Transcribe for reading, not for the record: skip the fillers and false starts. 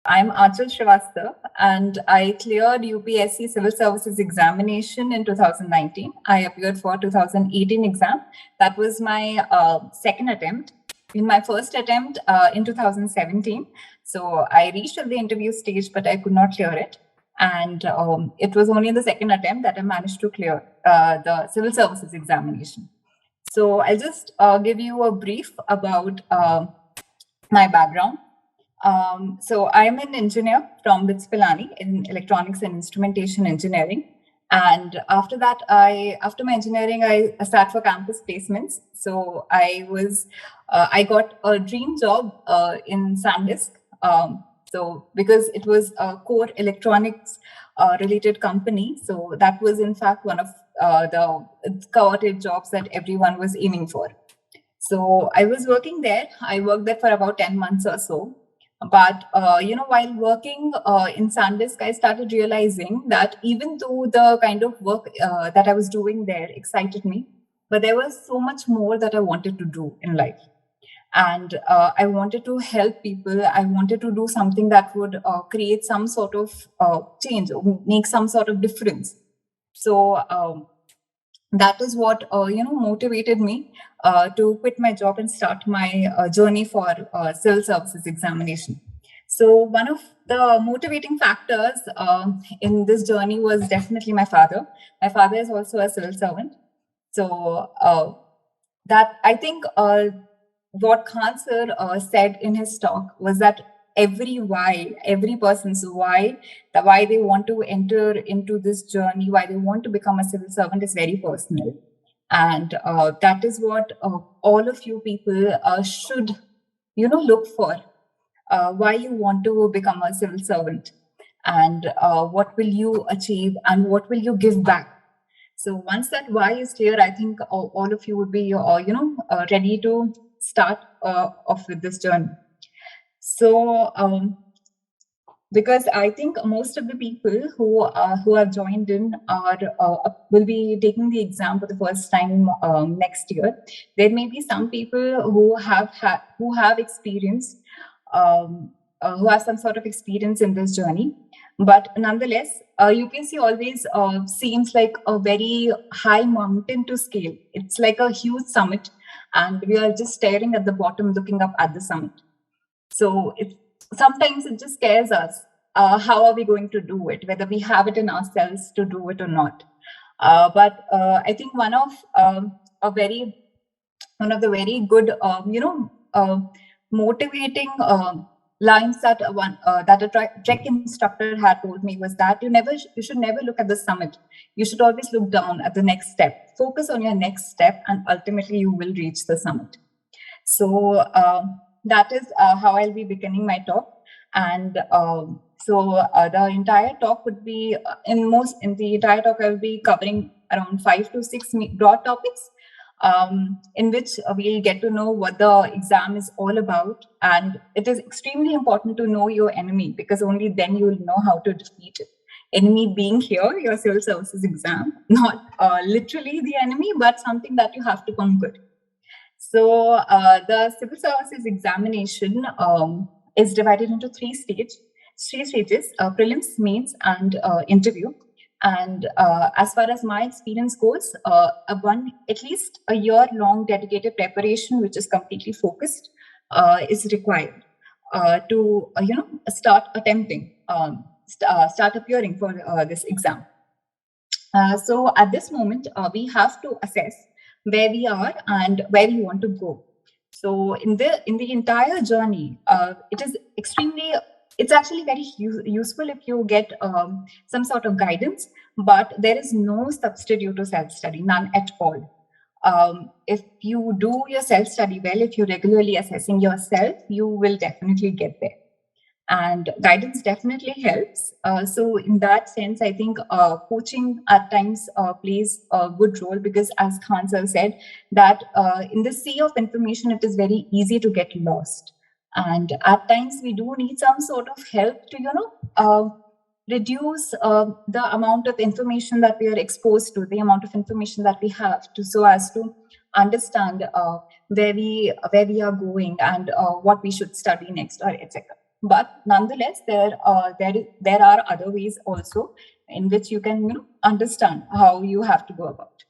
I'm AANCHAL Srivastava, and I cleared UPSC Civil Services Examination in 2019. I appeared for 2018 exam. That was my second attempt. In my first attempt in 2017, so I reached at the interview stage, but I could not clear it. And it was only in the second attempt that I managed to clear the Civil Services Examination. So I'll just give you a brief about my background. So I'm an engineer from BITS Pilani in electronics and instrumentation engineering. And after that, after my engineering, I sat for campus placements. So I got a dream job in SanDisk. So because it was a core electronics related company. So that was in fact one of the coveted jobs that everyone was aiming for. So I was working there. I worked there for about 10 months or so. But, while working in SanDisk, I started realizing that even though the kind of work that I was doing there excited me, but there was so much more that I wanted to do in life. And I wanted to help people. I wanted to do something that would create some sort of change, or make some sort of difference. So that is what motivated me to quit my job and start my journey for civil services examination. So one of the motivating factors in this journey was definitely my father. My father is also a civil servant. So that I think what Khan sir said in his talk was that every person's why they want to enter into this journey, why they want to become a civil servant is very personal. And that is what all of you people should, look for. Why you want to become a civil servant, and what will you achieve, and what will you give back. So once that why is clear, I think all of you would be, ready to start off with this journey. So, because I think most of the people who have joined in will be taking the exam for the first time next year. There may be some people who have experience, who have some sort of experience in this journey. But nonetheless, UPSC always seems like a very high mountain to scale. It's like a huge summit, and we are just staring at the bottom, looking up at the summit. So sometimes it just scares us. How are we going to do it? Whether we have it in ourselves to do it or not. But I think one of the very good, motivating lines that a trek instructor had told me was that you should never look at the summit. You should always look down at the next step. Focus on your next step, and ultimately you will reach the summit. So that is how I'll be beginning my talk. And so the entire talk would be in the entire talk I will be covering around 5 to 6 broad topics, in which we'll get to know what the exam is all about. And it is extremely important to know your enemy, because only then you will know how to defeat it. Enemy being here, your civil services exam, not literally the enemy, but something that you have to conquer. So the civil services examination is divided into three stages: prelims, mains, and interview. And as far as my experience goes, at least a year-long dedicated preparation, which is completely focused, is required to start attempting, start appearing for this exam. So at this moment, we have to assess where we are and where we want to go. So in the entire journey, it's actually very useful if you get some sort of guidance, but there is no substitute to self-study, none at all. If you do your self-study well, if you're regularly assessing yourself, you will definitely get there. And guidance definitely helps. So in that sense, I think coaching at times plays a good role, because as Khan sir said, that in the sea of information, it is very easy to get lost. And at times we do need some sort of help to, reduce the amount of information that we are exposed to, the amount of information that we have, so as to understand where we are going, and what we should study next, or etc. But nonetheless, there are other ways also in which you can understand how you have to go about.